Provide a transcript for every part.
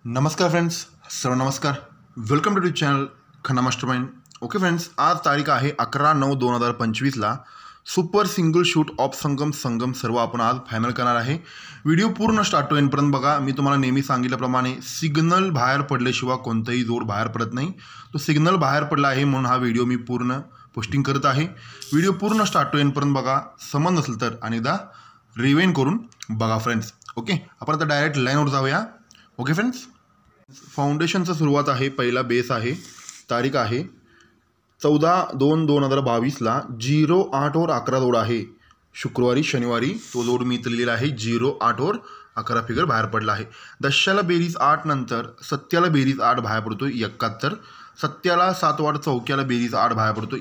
नमस्कार फ्रेंड्स, सर्व नमस्कार. Welcome to channel Khanna mastermind. Okay friends, आज तारीख आहे 11/9/2025ला super single shoot of Sangam सर्व आपण आज फायनल करणार आहे. व्हिडिओ पूर्ण स्टार्ट टू एंडपर्यंत बघा. मी तुम्हाला नेहमी सांगितल्याप्रमाणे सिग्नल बाहेर पडल्याशिवाय कोणताही जोड बाहेर पडत नाही. तो सिग्नल बाहेर पडला आहे म्हणून हा व्हिडिओ मी पूर्ण पोस्टिंग करत आहे. व्हिडिओ पूर्ण स्टार्ट टू एंडपर्यंत बघा. समज नसेल तर अनेकदा रिवाइंड करून बघा फ्रेंड्स. ओके, आपण आता डायरेक्ट लाईनवर जाऊया. ओके फ्रेंड्स, फाउंडेशनचा सुरुवात आहे. पहिला बेस आहे. तारीख आहे 14/2/2022ला 08 11 जोड आहे. शुक्रवारी शनिवारी तो जोड मी लिहिलेला आहे. 08 11 फिगर बाहेर पडला आहे. दशाला बेरीज 8 नंतर सत्याला बेरीज 8 बाहेर पडतो 71. सत्याला 7 वाढ चौक्याला बेरीज 8 बाहेर पडतो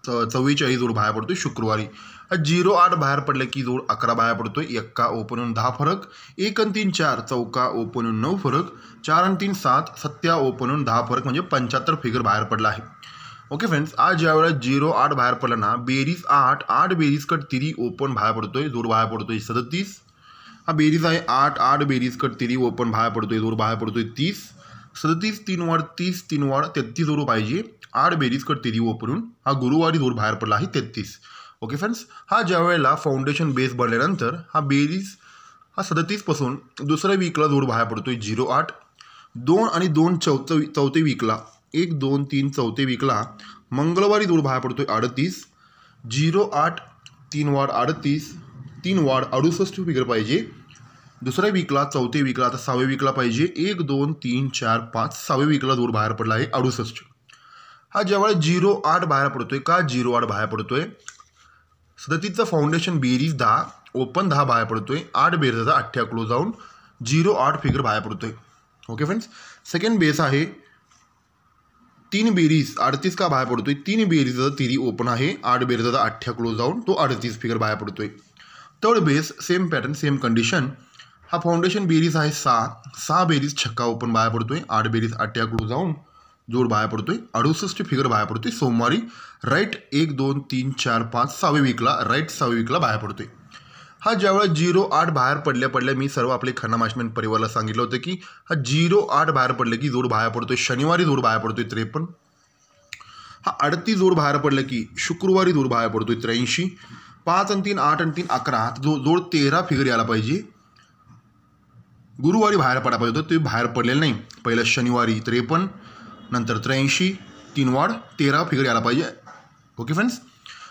44 जोड बाहेर पडतो शुक्रवारी. 08 बाहेर पडले की जोड 11 बाहेर पडतो. 1 ओपन होऊन 10 फरक. 1 आणि 3 4 चौका ओपन होऊन 9 फरक. 4 आणि 3 7 सत्या ओपन होऊन 10 फरक म्हणजे 75 फिगर बाहेर पडला आहे. ओके फ्रेंड्स, आज ज्यावेळेला 08 बाहेर पडला ना, बेरीज 8 बेरीज कट 3 ओपन बाहेर पडतोय. जोड बाहेर पडतोय 37. हा बेरीज आहे 8 बेरीज कट 3 ओपन बाहेर पडतोय. जोड बाहेर पडतोय 30. 37 3 वाढ 30 3 वाढ 33 जोड पाहिजे. 8 बेरीज कट 3 ओपन. हा गुरुवारी जोड बाहेर पडला आहे 33. ओके फ्रेंड्स, हा ज्या वेळेला फाउंडेशन बेस बनल्यानंतर हा बेरीज हा 37 पासून दुसऱ्या वीकला जोड बाहेर पडतोय 08. 2 आणि 2 चौथे वीकला 1 2 3 चौथे वीकला मंगळवारी जोड बाहेर पडतोय 38. 08 3 वाढ 38 3 वाढ 68 फिगर पाहिजे. दुसऱ्या वीकला चौथे वीकला आता 6व्या वीकला पाहिजे. 1 2 3 4 5 6व्या वीकला जोड बाहेर पडला आहे 68. हा ज्यावेळेला 08 बाहेर पडतोय का 08 बाहेर पडतोय 37चा फाउंडेशन बेरीज 10 ओपन 10 बाहेर पडतोय. 8 बेरीजचा 8 क्लोज जाऊन 08 फिगर बाहेर पडतोय. ओके फ्रेंड्स, सेकंड बेस आहे 3 बेरीज 38 का बाहेर पडतोय. 3 बेरीजचा 3 ओपन आहे. 8 बेरीजचा 8 क्लोज जाऊन तो 38 फिगर बाहेर पडतोय. Third base same pattern same condition. हा फाउंडेशन बेरीज आहे 6 बेरीज छक्का ओपन बाहेर पडतोय. 8 बेरीज 8 क्लोज जाऊन जोड बाहेर पडतोय 68 फिगर बाहेर पडतोय. सोमवारी राईट 1 2 3 4 5 6व्या वीकला राईट 6व्या वीकला बाहेर पडतोय. हा ज्यावेळेला 08 बाहेर पडल्या मी सर्व आपले खन्ना मास्टरमाइंड परिवाराला सांगितलं होतं की हा 08 बाहेर पडले की जोड बाहेर पडतोय शनिवारी जोड बाहेर पडतोय 53. हा 38 जोड बाहेर पडले की शुक्रवारी जोड बाहेर पडतोय 83. 5 आणि 3 8 आणि 3 11 जोड 13 फिगर यायला पाहिजे. गुरुवारी बाहेर पडायला पाहिजे होतं, ते बाहेर पडलेलं नाही. पहिलं शनिवारी 53 नंतर 83 3 वाढ 13 फिगर यायला पाहिजे. ओके फ्रेंड्स,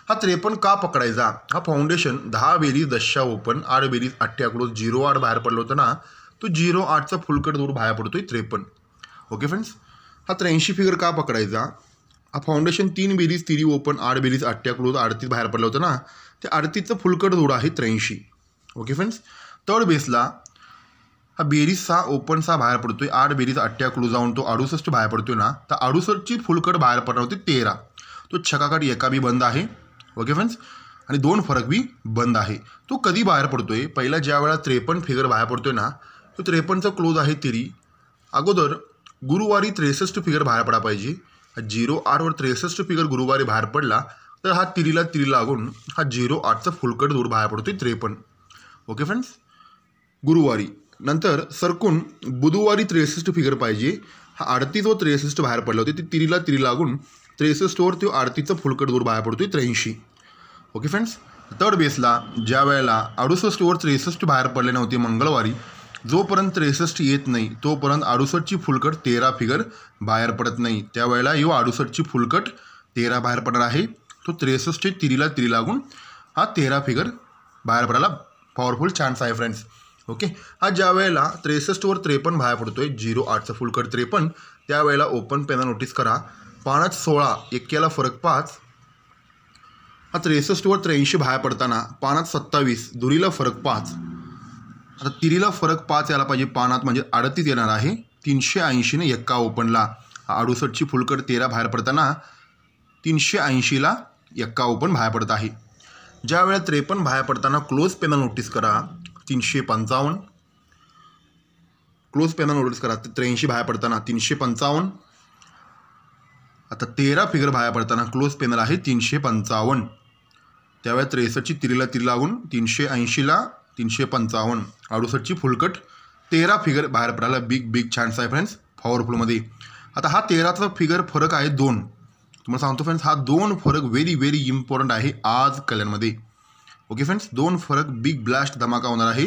हा 53 का पकडायचा. हा फाउंडेशन 10 बेरीज 10 ओपन 8 बेरीज 8 क्लोज 08 बाहेर पडलं होतं ना, तो 08चा फुलकट जोड बाहेर पडतोय 53. ओके फ्रेंड्स, हा 83 फिगर का पकडायचा. हा फाउंडेशन 3 बेरीज 3 ओपन 8 बेरीज 8 क्लोज 38 बाहेर पडलं होतं ना, ते 38चं फुलकट जोड आहे 83. ओके फ्रेंड्स, थर्ड बेसला हा बेरीज 6 ओपन 6 बाहेर पडतोय. 8 बेरीज 8 क्लोज जाऊन तो 68 बाहेर पडतोय ना, तर 68ची फुलकट बाहेर पडणार होती 13. तो छकाकट एका बी बंद आहे. ओके फ्रेंड्स, आणि 2 फरक बी बंद आहे. तो कधी बाहेर पडतोय पहिला ज्या वेळा 53 फिगर बाहेर पडतोय ना, तो 53चा क्लोज आहे 3. अगोदर गुरुवारी 63 फिगर बाहेर पडा पाहिजे. 08 वर 63 फिगर गुरुवारी बाहेर पडला तर हा 3 लागून हा 08चा फुलकट जोड बाहेर पडतोय 53. ओके फ्रेंड्स, गुरुवारी नंतर सरकून बुधवारी 63 फिगर पाहिजे. हा 38 व 63 बाहेर पडला होते, ते 3 लागून 63 वर तो 38चा फुलकट जोड बाहेर पडतोय 83. ओके फ्रेंड्स, थर्ड बेसला ज्या वेळेला 68 वर 63 बाहेर पडले नव्हते मंगळवारी, जोपर्यंत 63 येत नाही तोपर्यंत 68ची फुलकट 13 फिगर बाहेर पडत नाही. त्यावेळेला यो 68ची फुलकट 13 बाहेर पडणार आहे. तो 63 3 लागून हा 13 फिगर बाहेर पडायला पॉवरफुल चान्स आहे फ्रेंड्स. ओके, हा ज्या वेळेला 63 वर 53 बाहेर पडतोय 08चा फुलकट 53, त्यावेळेला ओपन पेना नोटीस करा. 5 16 1 फरक 5. हा 63 वर 83 बाहेर पडताना 5 27 दुरीला फरक 5. आता 3ला फरक 5 यायला पाहिजे. 5 म्हणजे 38 येणार आहे. 380 ने 1 ओपनला 68ची फुलकट 13 बाहेर पडताना 380ला 1 ओपन बाहेर पडत आहे. ज्या वेळेला 53 बाहेर पडताना क्लोज पेना नोटीस करा 355. क्लोज पेना नोटीस करा 83 बाहेर पडताना 355. आता 13 फिगर बाहेर पडताना क्लोज पेनल आहे 355. त्यावेळेला 63ची 3 लागून 380ला 355. 68ची फुलकट 13 फिगर बाहेर पडायला बिग चान्स आहे फ्रेंड्स पॉवरफुलमध्ये. आता हा 13चा फिगर फरक आहे 2. तुम्हाला सांगतो फ्रेंड्स, हा 2 फरक व्हेरी इम्पॉर्टंट आहे आज कल्याणमध्ये. ओके फ्रेंड्स, 2 फरक बिग ब्लास्ट धमाका होणार आहे.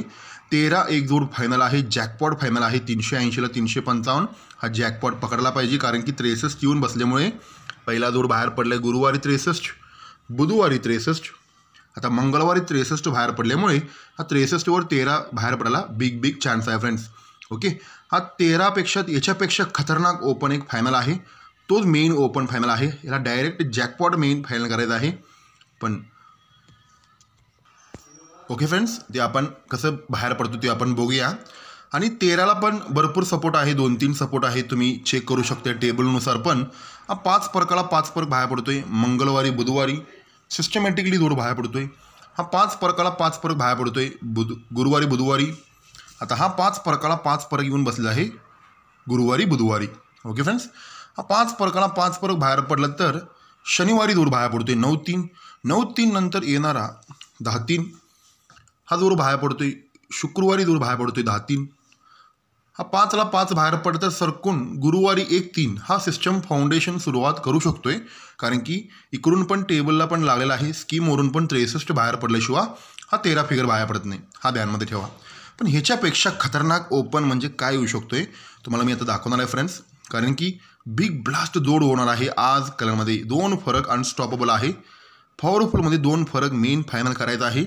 13 एक जोड फायनल आहे, जॅकपॉट फायनल आहे. 380 ला 355 हा जॅकपॉट पकडला पाहिजे, कारण की 63 येऊन बसल्यामुळे पहिला जोड बाहेर पडला आहे. गुरुवारी 63, बुधवारी 63, आता मंगळवारी 63 बाहेर पडल्यामुळे हा 63वर 13 बाहेर पडायला बिग चान्स आहे फ्रेंड्स. ओके, हा 13पेक्षा याच्यापेक्षा खतरनाक ओपन एक फायनल आहे, तोच मेन ओपन फायनल आहे. याला डायरेक्ट जॅकपॉट मेन फायनल करायचं आहे. पण ओके फ्रेंड्स, ते आपण कसं बाहेर पडतो ते आपण बघूया. आणि 13ला पण भरपूर सपोर्ट आहे, 2-3 सपोर्ट आहे, तुम्ही चेक करू शकता टेबलनुसार. पण हा 5 फरकाला 5 फरक बाहेर पडतोय. मंगळवारी बुधवारी सिस्टमॅटिकली जोड बाहेर पडतोय. हा 5 फरकाला 5 फरक बाहेर पडतोय गुरुवारी बुधवारी. आता हा 5 फरकाला 5 फरक येऊन बसलेला आहे गुरुवारी बुधवारी. ओके फ्रेंड्स, हा 5 फरकाला 5 फरक बाहेर पडला तर शनिवारी जोड बाहेर पडतोय 9-3. 9-3 नंतर येणारा 10-3 हा जोड बाहेर पडतोय. शुक्रवारी जोड बाहेर पडतोय 10-3. हा 5ला 5 बाहेर पडतं सरकून गुरुवारी 1-3 हा सिस्टम फाउंडेशन सुरुवात करू शकतोय, कारण की इकडून पण टेबलला पण लागलेला आहे. स्कीमवरून पण 63 बाहेर पडल्याशिवाय हा 13 फिगर बाहेर पडत नाही, हा ध्यानमध्ये ठेवा. पण ह्याच्यापेक्षा खतरनाक ओपन म्हणजे काय येऊ शकतोय तुम्हाला मी आता दाखवणार आहे फ्रेंड्स, कारण की बिग ब्लास्ट जोड होणार आहे आज कलरमध्ये. 2 फरक अनस्टॉपेबल आहे. पॉवरफुलमध्ये 2 फरक मेन फायनल करायचा आहे.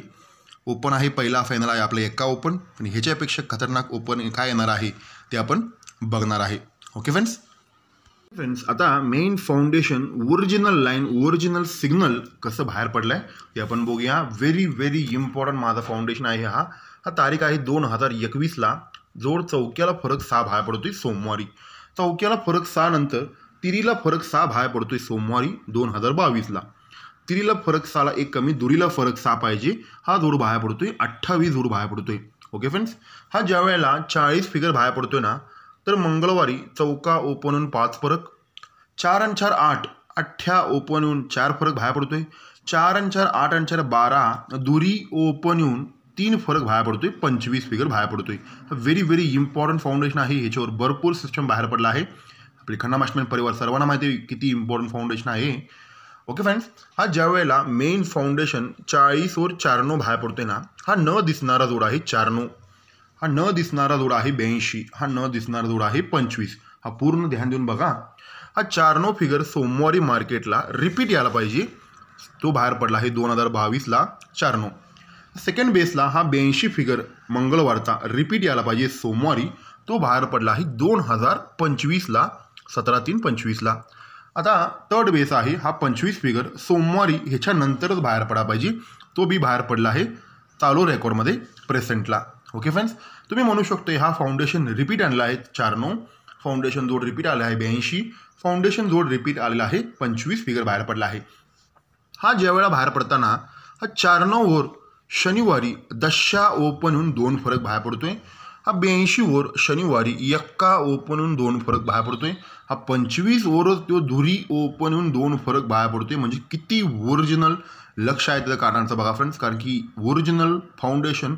ओपन आहे, पहिला फायनल आहे आपला एका ओपन. पण ह्याच्यापेक्षा खतरनाक ओपन काय येणार आहे ते आपण बघणार आहे. ओके फ्रेंड्स, आता main foundation original line original signal कसं बाहेर पडलं आहे ते आपण बघूया. व्हेरी इम्पॉर्टंट माझा फाउंडेशन आहे. हा तारीख आहे 2021ला. जोड चौक्याला फरक 6 बाहेर पडतोय सोमवारी. चौक्याला फरक 6 नंतर तिरीला फरक 6 बाहेर पडतोय सोमवारी 2022ला. तिरीला फरक 6ला एक कमी, दुरीला फरक 6 पाहिजे, हा जोड बाहेर पडतोय 28 जोड बाहेर पडतोय. ओके फ्रेंड्स, हा ज्या वेळेला 40 फिगर बाहेर पडतोय ना, तर मंगळवारी चौका ओपनहून 5 फरक, 4 आणि 4 8, 8 ओपनहून 4 फरक बाहेर पडतोय. 4 आणि 4 8 आणि 4 12 दुरी ओपनहून 3 फरक बाहेर पडतोय, 25 फिगर बाहेर पडतोय. व्हेरी इम्पॉर्टंट फाउंडेशन आहे. ह्याच्यावर भरपूर सिस्टम बाहेर पडला आहे. आपले खन्ना मास्टरमॅन परिवार सर्वांना माहिती आहे किती इम्पॉर्टंट फाउंडेशन आहे. ओके फ्रेंड्स, हा ज्या वेळेला मेन फाउंडेशन 40वर 4 बाहेर पडतोय ना, हा न दिसणारा जोड आहे 4, हा न दिसणारा जोड आहे 82, हा न दिसणारा जोड आहे 25. हा पूर्ण ध्यान देऊन बघा. हा 4 फिगर सोमवारी मार्केटला रिपीट यायला पाहिजे, तो बाहेर पडला आहे 2022ला 4. सेकंड बेसला हा 82 फिगर मंगळवारचा रिपीट यायला पाहिजे सोमवारी, तो बाहेर पडला आहे 2025ला 17/3/25ला. आता थर्ड बेस आहे हा 25 फिगर सोमवारी ह्याच्यानंतरच बाहेर पडला पाहिजे, तो बी बाहेर पडला आहे चालू रेकॉर्डमध्ये प्रेझेंटला. ओके फ्रेंड्स, तुम्ही म्हणू शकतो हा फाउंडेशन रिपीट आणला आहे 4, फाउंडेशन जोड रिपीट आला आहे 82, फाउंडेशन जोड रिपीट आलेला आहे 25 फिगर बाहेर पडला आहे. हा ज्या वेळा बाहेर पडताना हा 4वर शनिवारी 10 ओपनहून 2 फरक बाहेर पडतोय. हा 82वर शनिवारी 1 ओपनहून 2 फरक बाहेर पडतोय. हा 25वर तो धुरी ओपनहून 2 फरक बाहेर पडतोय. म्हणजे किती ओरिजिनल लक्ष आहे त्याच्या कारणांचं बघा फ्रेंड्स, कारण की ओरिजिनल फाउंडेशन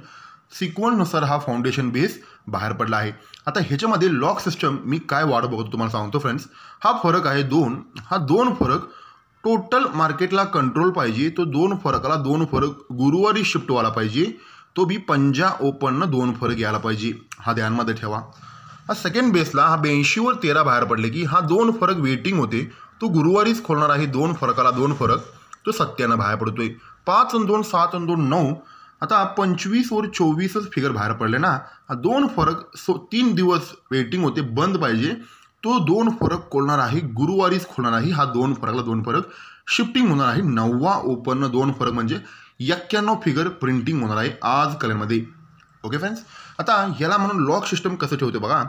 सिक्वन्सनुसार हा फाउंडेशन बेस बाहेर पडला आहे. आता ह्याच्यामध्ये लॉक सिस्टम मी काय वाढ बघतो तुम्हाला सांगतो फ्रेंड्स. हा फरक आहे 2, हा 2 फरक टोटल मार्केटला कंट्रोल पाहिजे, तो 2 फरकाला 2 फरक गुरुवारी शिफ्ट व्हायला पाहिजे, तो बी 50 ओपननं 2 फरक यायला पाहिजे, हा ध्यानमध्ये ठेवा. हा सेकंड बेसला हा 82वर 13 बाहेर पडले की हा 2 फरक वेटिंग होते, तो गुरुवारीच खोलणार आहे. 2 फरकाला 2 फरक तो 7 बाहेर पडतोय. 5 आणि 2 7 आणि 2 9. आता 25वर 24च फिगर बाहेर पडले ना, हा 2 फरक 3 दिवस वेटिंग होते, बंद पाहिजे, तो 2 फरक खोलणार आहे गुरुवारीच खोलणार आहे. हा 2 फरकला 2 फरक शिफ्टिंग होणार आहे. 9 ओपननं 2 फरक म्हणजे 91 फिगर प्रिंटिंग होणार आहे आज कलरमध्ये. ओके फ्रेंड्स, आता ह्याला म्हणून लॉक सिस्टम कसं ठेवते बघा.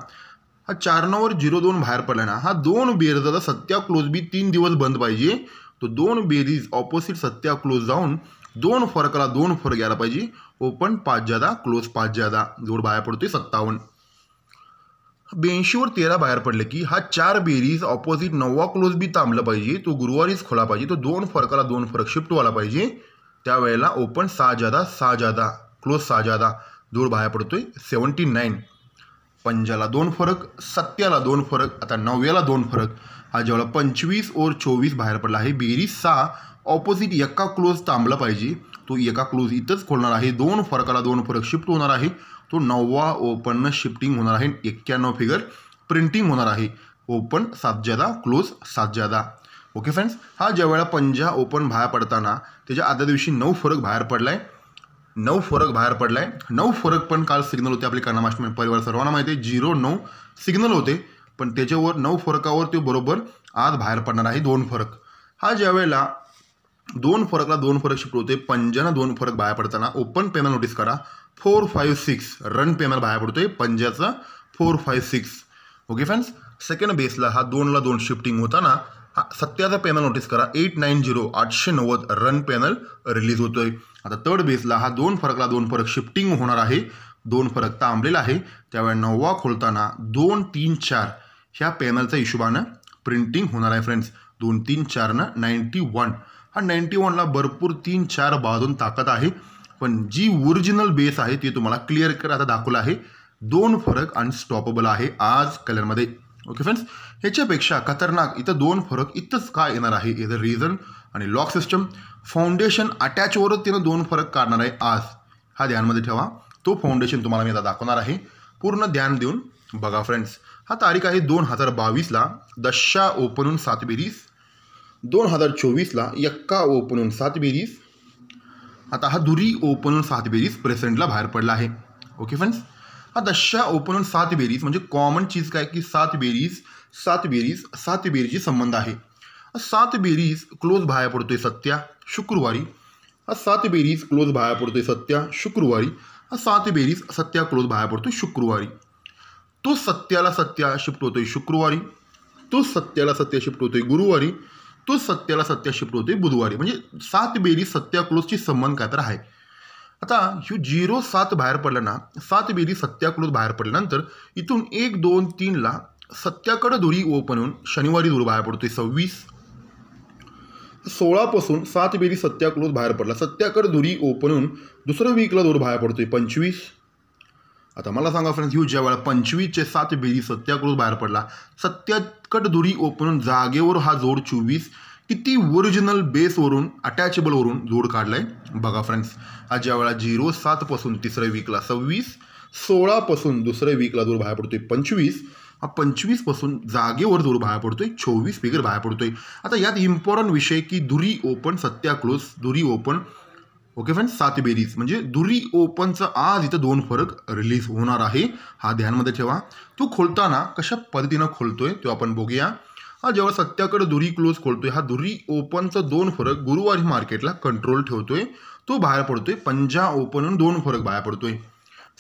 हा 4वर 02 बाहेर पडला ना, हा 2 बेरीजचा सत्या क्लोज बी 3 दिवस बंद पाहिजे, तो 2 बेरीज ऑपोजिट सत्या क्लोज जाऊन 2 फरकाला 2 फरक यायला पाहिजे. ओपन 5 ज्यादा, क्लोज 5 ज्यादा, जोड बाहेर पडतोय 57. 82वर 13 बाहेर पडले की हा 4 बेरीज ऑपोजिट 9 क्लोज बी थांबला पाहिजे, तो गुरुवारीच खोला पाहिजे, तो 2 फरकाला 2 फरक शिफ्ट व्हायला पाहिजे. त्यावेळेला ओपन 6 ज्यादा 6 ज्यादा, क्लोज 6 ज्यादा, जोड बाहेर पडतोय 79. पंजाला 2 फरक, सत्याला 2 फरक, आता 9व्याला 2 फरक. हा जेवढा 25 और 24 बाहेर पडला आहे. बेरीज 6 ऑपोजिट एका क्लोज थांबला पाहिजे. तो एका क्लोज इथंच खोलणार आहे. 2 फरकाला 2 फरक शिफ्ट होणार आहे. तो 9वा ओपननं शिफ्टिंग होणार आहे. 91 फिगर प्रिंटिंग होणार आहे. ओपन 7 ज्यादा, क्लोज 7 ज्यादा. ओके फ्रेंड्स, हा ज्यावेळेला पंजा ओपन बाहेर पडताना त्याच्या आदल्या दिवशी 9 फरक बाहेर पडलाय. 9 फरक बाहेर पडलाय. 9 फरक पण काल सिग्नल होते आपले कर्णा मास्टरमाइंड परिवार सर्वांना माहिती आहे. 0-9 सिग्नल होते, पण त्याच्यावर 9 फरकावर ते बरोबर आज बाहेर पडणार आहे 2 फरक. हा ज्यावेळेला 2 फरकला 2 फरक शिफ्ट होते, पंजानं 2 फरक बाहेर पडताना ओपन पॅनल नोटीस करा. 4-5-6 रन पॅनल बाहेर पडतोय पंजाचा. 4-5-6. ओके फ्रेंड्स, सेकंड बेसला हा 2ला 2 शिफ्टिंग होताना हा सत्याचा पॅनल नोटीस करा. 890 890 रन पॅनल रिलीज होतोय. आता थर्ड बेसला हा 2 फरकला 2 फरक शिफ्टिंग होणार आहे. 2 फरक थांबलेला आहे. त्यावेळेला 9वा खोलताना 2-3-4 ह्या पॅनलच्या हिशोबानं प्रिंटिंग होणार आहे फ्रेंड्स. 2-3-4नं 91. हा 91ला भरपूर 3-4 बाजून ताकद आहे, पण जी ओरिजिनल बेस आहे ती तुम्हाला क्लिअर कर आता दाखवलं आहे. 2 फरक अनस्टॉपेबल आहे आज कलरमध्ये. ओके फ्रेंड्स, ह्याच्यापेक्षा खतरनाक इथं 2 फरक इथंच का येणार आहे. याचं रिझन आणि लॉक सिस्टम फाउंडेशन अटॅचवरच तिनं 2 फरक काढणार आहे आज. हा ध्यानमध्ये ठेवा. तो फाउंडेशन तुम्हाला मी आता दाखवणार आहे. पूर्ण ध्यान देऊन बघा फ्रेंड्स. हा तारीख आहे 2022ला. दशा ओपनहून 7 बेरीज. 2024ला 1 ओपनहून 7 बेरीज. आता हा दुरी ओपनहून 7 बेरीज प्रेझेंटला बाहेर पडला आहे. ओके फ्रेंड्स, हा दशा ओपनहून 7 बेरीज म्हणजे कॉमन चीज काय की 7 बेरीज संबंध आहे. 7 बेरीज क्लोज बाहेर पडतोय सत्या शुक्रवारी. हा 7 बेरीज क्लोज बाहेर पडतोय सत्या शुक्रवारी. हा 7 बेरीज सत्या क्लोज बाहेर पडतोय शुक्रवारी. तो सत्याला सत्या शिफ्ट होतोय शुक्रवारी. तो सत्याला सत्या शिफ्ट होतोय गुरुवारी. तो सत्याला सत्या शिफ्ट होतोय बुधवारी. म्हणजे 7 बेरीज सत्या क्लोजची संबंध काय तर आहे. आता ह्यो 0-7 बाहेर पडला ना, 7 बेरीज सत्या क्लोज बाहेर पडल्यानंतर इथून 1-2-3ला सत्याकडे दुरी ओपन होऊन शनिवारी दूर बाहेर पडतोय 26. 16 7 बेरीज सत्या क्लोज बाहेर पडला. सत्याकडे दुरी ओपन होऊन दुसऱ्या वीकला दूर बाहेर पडतोय 25. आता मला सांगा फ्रेंड्स, ह्यो ज्या वेळा 25चे 7 बेरीज सत्या क्लोज बाहेर पडला, सत्याकडे दुरी ओपन होऊन जागेवर हा जोड 24 किती ओरिजिनल बेसवरून अटॅचेबलवरून जोड काढलाय बघा फ्रेंड्स. हा ज्या वेळा 0-7 तिसऱ्या वीकला 26, 16 दुसऱ्या वीकला दूर बाहेर पडतोय 25. हा 25 जागेवर दूर बाहेर पडतोय 24 फिगर बाहेर पडतोय. आता यात इम्पॉर्टंट विषय की दुरी ओपन सत्या क्लोज दुरी ओपन. ओके फ्रेंड्स, 7 बेरीज म्हणजे दुरी ओपनचं आज इथं 2 फरक रिलीज होणार आहे. हा ध्यानमध्ये ठेवा. तो खोलताना कशा पद्धतीनं खोलतोय तो आपण बघूया. हा जेव्हा सत्याकडे दुरी क्लोज खोलतोय, हा दुरी ओपनचा 2 फरक गुरुवारी मार्केटला कंट्रोल ठेवतोय. तो बाहेर पडतोय. पंजा ओपनहून 2 फरक बाहेर पडतोय.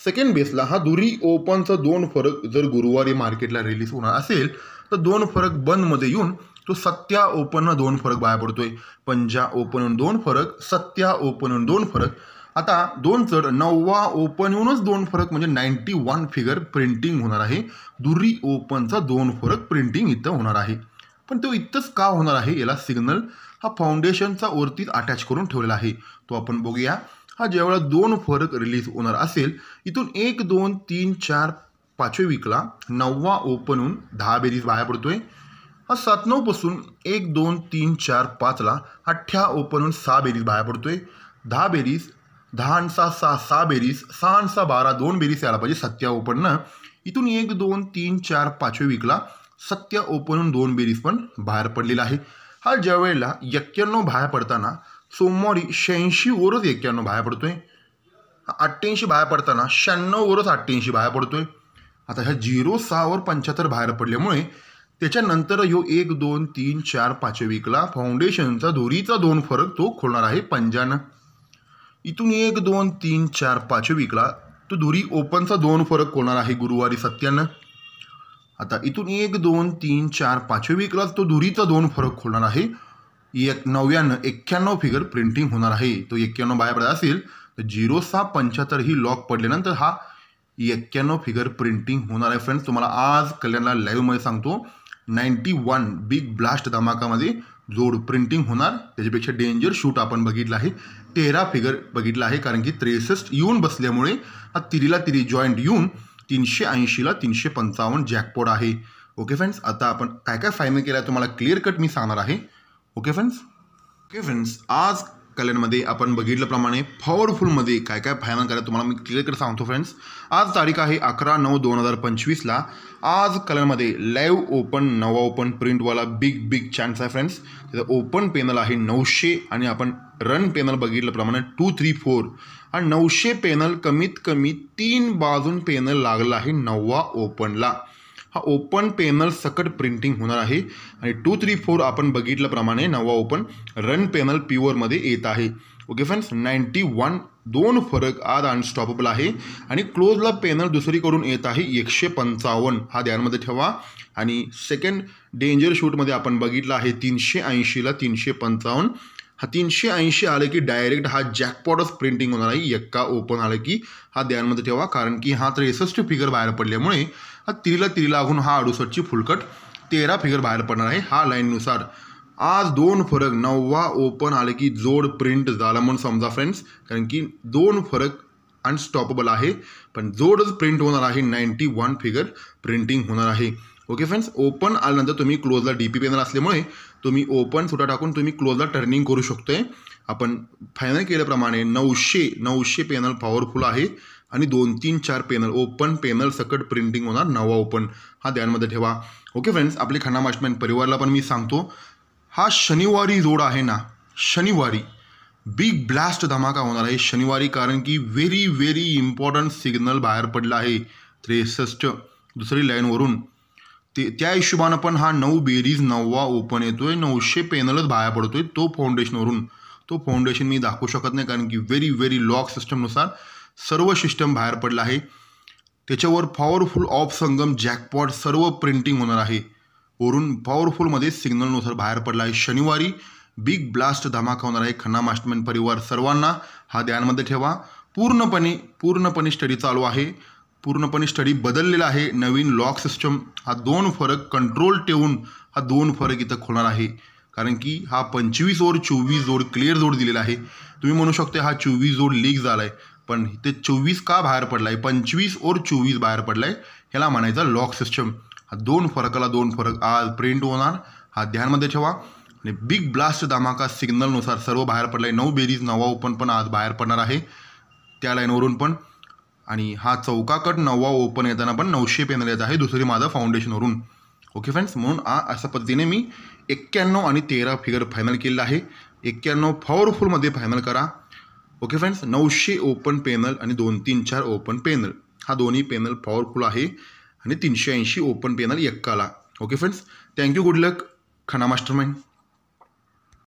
सेकंड बेसला हा दुरी ओपनचा 2 फरक जर गुरुवारी मार्केटला रिलीज होणार असेल तर 2 फरक बंदमध्ये येऊन तो सत्या ओपननं 2 फरक बाहेर पडतोय. पंजा ओपनहून 2 फरक, सत्या ओपनहून 2 फरक. आता 2 चढ 9वा ओपन येऊनच 2 फरक म्हणजे 91 फिगर प्रिंटिंग होणार आहे. दुरी ओपनचा 2 फरक प्रिंटिंग इथं होणार आहे. पण तो इथंच का होणार आहे याला सिग्नल हा फाउंडेशनचा वरतीच अटॅच करून ठेवलेला आहे. तो आपण बघूया. हा ज्यावेळेला 2 फरक रिलीज होणार असेल इथून 1-2-3-4 5व्या वीकला 9वा ओपन होऊन 10 बेरीज बाहेर पडतोय. हा 7-9 1-2-3-4-5ला 8 ओपन होऊन 6 बेरीज बाहेर पडतोय. 10 बेरीज 10-6 बेरीज 6-12 2 बेरीज यायला पाहिजे सत्या ओपननं. इथून 1-2-3-4 5व्या वीकला सत्या ओपन होऊन 2 बेरीज पण बाहेर पडलेला आहे. हा ज्या वेळेला 91 बाहेर पडताना सोमवारी 86 वरच 91 बाहेर पडतोय. 88 बाहेर पडताना 96 वरच 88 बाहेर पडतोय. आता ह्या 0-6 वर 75 बाहेर पडल्यामुळे त्याच्यानंतर ह्यो 1-2-3-4 5व्या वीकला फाउंडेशनचा दोरीचा 2 फरक तो खोलणार आहे पंजानं. इथून 1-2-3-4 5व्या वीकला तो दुरी ओपनचा 2 फरक खोलणार आहे गुरुवारी सत्यानं. आता इथून 1-2-3-4 5व्या वीकला तो दुरीचा 2 फरक खोलणार आहे. 91 फिगर प्रिंटिंग होणार आहे. तो 91 बाहेर पडला असेल तर 0-6-75 ही लॉक पडल्यानंतर हा 91 फिगर प्रिंटिंग होणार आहे. फ्रेंड्स, तुम्हाला आज कल्याणला लाईव्हमध्ये सांगतो 91 बिग ब्लास्ट धमाकामध्ये जोड प्रिंटिंग होणार. त्याच्यापेक्षा डेंजर शूट आपण बघितला आहे. 13 फिगर बघितला आहे, कारण की 63 येऊन बसल्यामुळे हा तिरीला तिरी जॉईंट येऊन 380ला 355 जॅकपॉट आहे. ओके फ्रेंड्स, आता आपण काय काय फायनल केलं आहे तुम्हाला क्लिअर कट मी सांगणार आहे. ओके फ्रेंड्स, आज कॅलेंडरमध्ये आपण बघितल्याप्रमाणे पॉवरफुलमध्ये काय काय फायनल करायला तुम्हाला मी क्लिअर कट सांगतो. फ्रेंड्स, आज तारीख आहे 11/9/2025ला. आज कॅलेंडरमध्ये लाईव्ह ओपन नवा ओपन प्रिंटवाला बिग चान्स आहे. फ्रेंड्स, त्याचं ओपन पॅनल आहे 900 आणि आपण रन पॅनल बघितल्याप्रमाणे 2, 3, 4 आणि 900 पॅनल कमीत कमी 3 बाजून पॅनल लागला आहे नवा ओपनला. हा ओपन पॅनल सकट प्रिंटिंग होणार आहे आणि 2, 3, 4 आपण बघितल्याप्रमाणे नवा ओपन रन पॅनल प्युअरमध्ये येत आहे. ओके फ्रेंड्स, 91 2 फरक आज अनस्टॉपेबल आहे आणि क्लोजला पॅनल दुसरीकडून येत आहे 155. हा ध्यानमध्ये ठेवा. आणि सेकंड डेंजर शूटमध्ये आपण बघितलं आहे 380ला 355. हा 380 आले की डायरेक्ट हा जॅकपॉटच प्रिंटिंग होणार आहे. एक्का ओपन आलं की हा ध्यानमध्ये ठेवा, कारण की हा 63 फिगर बाहेर पडल्यामुळे हा 3 लागून हा 68ची फुलकट 13 फिगर बाहेर पडणार आहे. हा लाईननुसार आज 2 फरक नवा ओपन आले की जोड प्रिंट झाला म्हणून समजा. फ्रेंड्स, कारण की 2 फरक अनस्टॉपेबल आहे, पण जोडच प्रिंट होणार आहे. 91 फिगर प्रिंटिंग होणार आहे. ओके फ्रेंड्स, ओपन आल्यानंतर तुम्ही क्लोजला DP पॅनल असल्यामुळे तुम्ही ओपन सुद्धा टाकून तुम्ही क्लोजला टर्निंग करू शकतोय. आपण फायनल केल्याप्रमाणे 900 पॅनल पॉवरफुल आहे आणि 2, 3, 4 पॅनल ओपन पॅनल सकट प्रिंटिंग होणार नवा ओपन. हा ध्यानमध्ये ठेवा. ओके फ्रेंड्स, आपले खन्ना मास्टरमाइंड परिवाराला पण मी सांगतो, हा शनिवारी जोड आहे ना, शनिवारी बिग ब्लास्ट धमाका होणार आहे शनिवारी, कारण की व्हेरी इम्पॉर्टंट सिग्नल बाहेर पडला आहे 63 दुसरी लाईनवरून. त्या हिशोबानं पण हा 9 बेरीज नवा ओपन येतोय. 900 पॅनलच बाहेर पडतोय तो फाउंडेशनवरून. तो फाउंडेशन मी दाखवू शकत नाही, कारण की व्हेरी लॉक सिस्टमनुसार सर्व सिस्टम बाहेर पडला आहे. त्याच्यावर पॉवरफुल ऑफ संगम जॅकपॉट सर्व प्रिंटिंग होणार आहे. वरून पॉवरफुलमध्ये सिग्नलनुसार बाहेर पडला आहे. शनिवारी बिग ब्लास्ट धमाका होणार आहे. खन्ना मास्टरमाइंड परिवार सर्वांना हा ध्यानमध्ये ठेवा. पूर्णपणे स्टडी चालू आहे. पूर्णपणे स्टडी बदललेला आहे. नवीन लॉक सिस्टम हा 2 फरक कंट्रोल ठेवून हा 2 फरक इथं खोलणार आहे, कारण की हा 25 ओव्हर 24 जोड क्लिअर जोड दिलेला आहे. तुम्ही म्हणू शकता हा 24 जोड लीक झाला आहे, पण इथे 24 का बाहेर पडला आहे, 25 ओव्हर 24 बाहेर पडला आहे, ह्याला म्हणायचा लॉक सिस्टम. हा 2 फरकाला 2 फरक आज प्रिंट होणार. हा ध्यानमध्ये ठेवा. आणि बिग ब्लास्ट धमाका सिग्नलनुसार सर्व बाहेर पडला आहे. 9 बेरीज नवा ओपन पण आज बाहेर पडणार आहे त्या लाईनवरून पण. आणि हा चौकाकट नवा ओपन येताना पण 900 पॅनल येत आहे दुसरी माझा फाउंडेशनवरून. ओके फ्रेंड्स, म्हणून अशा पद्धतीने मी 91 आणि 13 फिगर फायनल केलेला आहे. 91 पॉवरफुलमध्ये फायनल करा. ओके फ्रेंड्स, 900 ओपन पॅनल आणि 2, 3, 4 ओपन पॅनल, हा दोन्ही पॅनल पॉवरफुल आहे आणि 380 ओपन पॅनल एक्काला. Okay friends, thank you. Good luck Khanna mastermind.